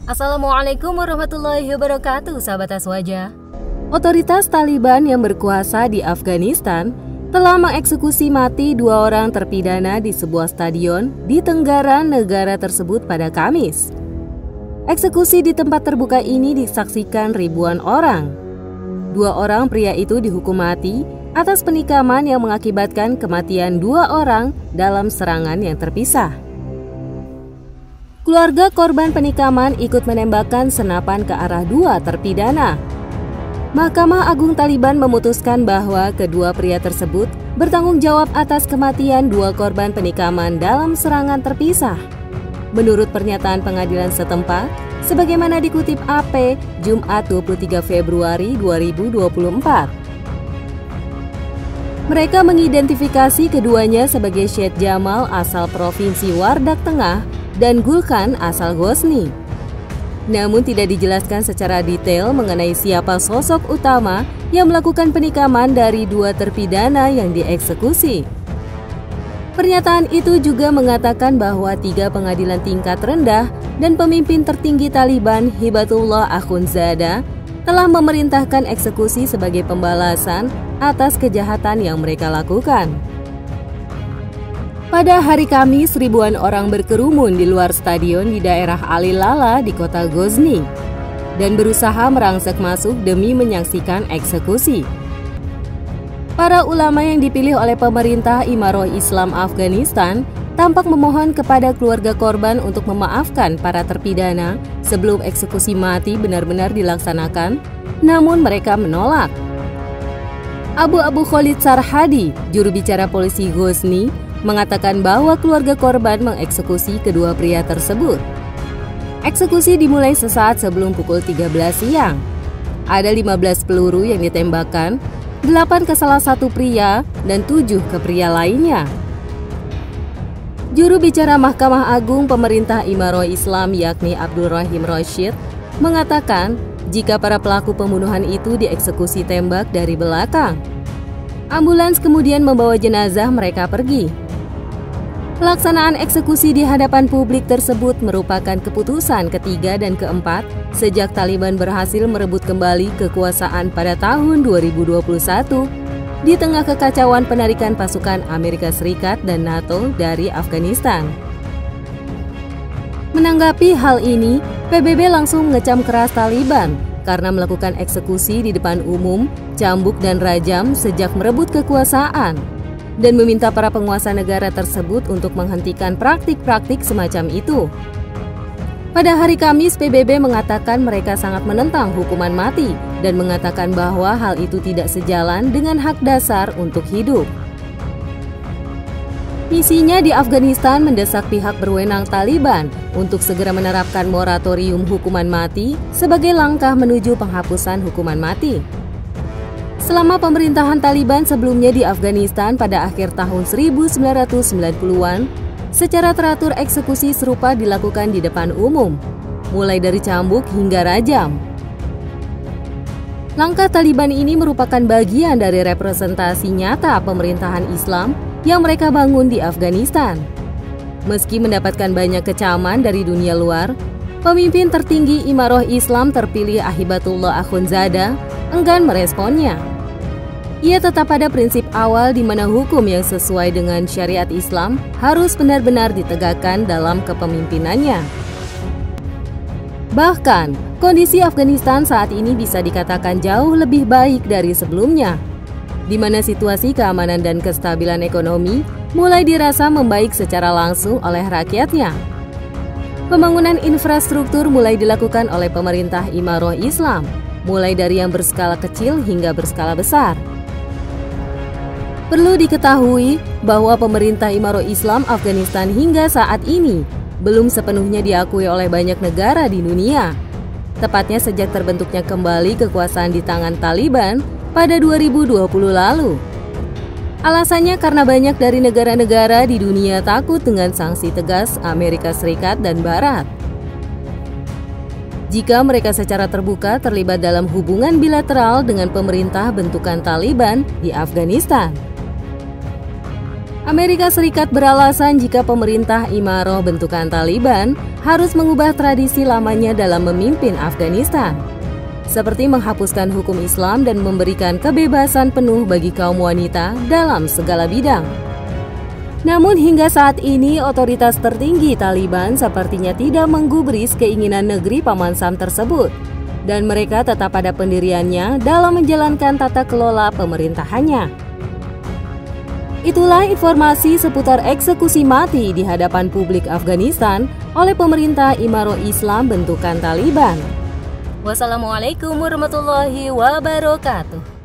Assalamualaikum warahmatullahi wabarakatuh, sahabat Aswaja. Otoritas Taliban yang berkuasa di Afghanistan telah mengeksekusi mati 2 orang terpidana di sebuah stadion di tenggara negara tersebut pada Kamis. Eksekusi di tempat terbuka ini disaksikan ribuan orang. 2 orang pria itu dihukum mati atas penikaman yang mengakibatkan kematian 2 orang dalam serangan yang terpisah. Keluarga korban penikaman ikut menembakkan senapan ke arah 2 terpidana. Mahkamah Agung Taliban memutuskan bahwa kedua pria tersebut bertanggung jawab atas kematian 2 korban penikaman dalam serangan terpisah. Menurut pernyataan pengadilan setempat, sebagaimana dikutip AP Jumat 23 Februari 2024. Mereka mengidentifikasi keduanya sebagai Syed Jamal asal Provinsi Wardak Tengah dan Gulkan asal Ghozni. Namun tidak dijelaskan secara detail mengenai siapa sosok utama yang melakukan penikaman dari 2 terpidana yang dieksekusi. Pernyataan itu juga mengatakan bahwa 3 pengadilan tingkat rendah dan pemimpin tertinggi Taliban Hibatullah Akhundzada telah memerintahkan eksekusi sebagai pembalasan atas kejahatan yang mereka lakukan. Pada hari Kamis, ribuan orang berkerumun di luar stadion di daerah Ali Lala di kota Ghozni dan berusaha merangsek masuk demi menyaksikan eksekusi. Para ulama yang dipilih oleh pemerintah Imarah Islam Afghanistan tampak memohon kepada keluarga korban untuk memaafkan para terpidana sebelum eksekusi mati benar-benar dilaksanakan, namun mereka menolak. Abu Khalid Sarhadi, juru bicara polisi Ghozni, mengatakan bahwa keluarga korban mengeksekusi kedua pria tersebut. Eksekusi dimulai sesaat sebelum pukul 13 siang. Ada 15 peluru yang ditembakkan, 8 ke salah satu pria dan 7 ke pria lainnya. Juru bicara Mahkamah Agung Pemerintah Imarah Islam yakni Abdul Rahim Rashid mengatakan jika para pelaku pembunuhan itu dieksekusi tembak dari belakang. Ambulans kemudian membawa jenazah mereka pergi. Pelaksanaan eksekusi di hadapan publik tersebut merupakan keputusan ketiga dan keempat sejak Taliban berhasil merebut kembali kekuasaan pada tahun 2021 di tengah kekacauan penarikan pasukan Amerika Serikat dan NATO dari Afghanistan. Menanggapi hal ini, PBB langsung mengecam keras Taliban karena melakukan eksekusi di depan umum, cambuk dan rajam sejak merebut kekuasaan, dan meminta para penguasa negara tersebut untuk menghentikan praktik-praktik semacam itu. Pada hari Kamis, PBB mengatakan mereka sangat menentang hukuman mati dan mengatakan bahwa hal itu tidak sejalan dengan hak dasar untuk hidup. Misinya di Afghanistan mendesak pihak berwenang Taliban untuk segera menerapkan moratorium hukuman mati sebagai langkah menuju penghapusan hukuman mati. Selama pemerintahan Taliban sebelumnya di Afghanistan pada akhir tahun 1990-an, secara teratur eksekusi serupa dilakukan di depan umum, mulai dari cambuk hingga rajam. Langkah Taliban ini merupakan bagian dari representasi nyata pemerintahan Islam yang mereka bangun di Afghanistan. Meski mendapatkan banyak kecaman dari dunia luar, pemimpin tertinggi Imarah Islam terpilih Hibatullah Akhundzada enggan meresponnya. Ia tetap pada prinsip awal di mana hukum yang sesuai dengan syariat Islam harus benar-benar ditegakkan dalam kepemimpinannya. Bahkan, kondisi Afghanistan saat ini bisa dikatakan jauh lebih baik dari sebelumnya, di mana situasi keamanan dan kestabilan ekonomi mulai dirasa membaik secara langsung oleh rakyatnya. Pembangunan infrastruktur mulai dilakukan oleh pemerintah Imarah Islam, mulai dari yang berskala kecil hingga berskala besar. Perlu diketahui bahwa pemerintah Imarah Islam Afghanistan hingga saat ini belum sepenuhnya diakui oleh banyak negara di dunia. Tepatnya sejak terbentuknya kembali kekuasaan di tangan Taliban pada 2020 lalu. Alasannya karena banyak dari negara-negara di dunia takut dengan sanksi tegas Amerika Serikat dan Barat. Jika mereka secara terbuka terlibat dalam hubungan bilateral dengan pemerintah bentukan Taliban di Afghanistan. Amerika Serikat beralasan jika pemerintah Imaroh bentukan Taliban harus mengubah tradisi lamanya dalam memimpin Afghanistan, seperti menghapuskan hukum Islam dan memberikan kebebasan penuh bagi kaum wanita dalam segala bidang. Namun hingga saat ini otoritas tertinggi Taliban sepertinya tidak menggubris keinginan negeri Paman Sam tersebut, dan mereka tetap pada pendiriannya dalam menjalankan tata kelola pemerintahannya. Itulah informasi seputar eksekusi mati di hadapan publik Afghanistan oleh pemerintah Imaroh Islam bentukan Taliban. Wassalamualaikum warahmatullahi wabarakatuh.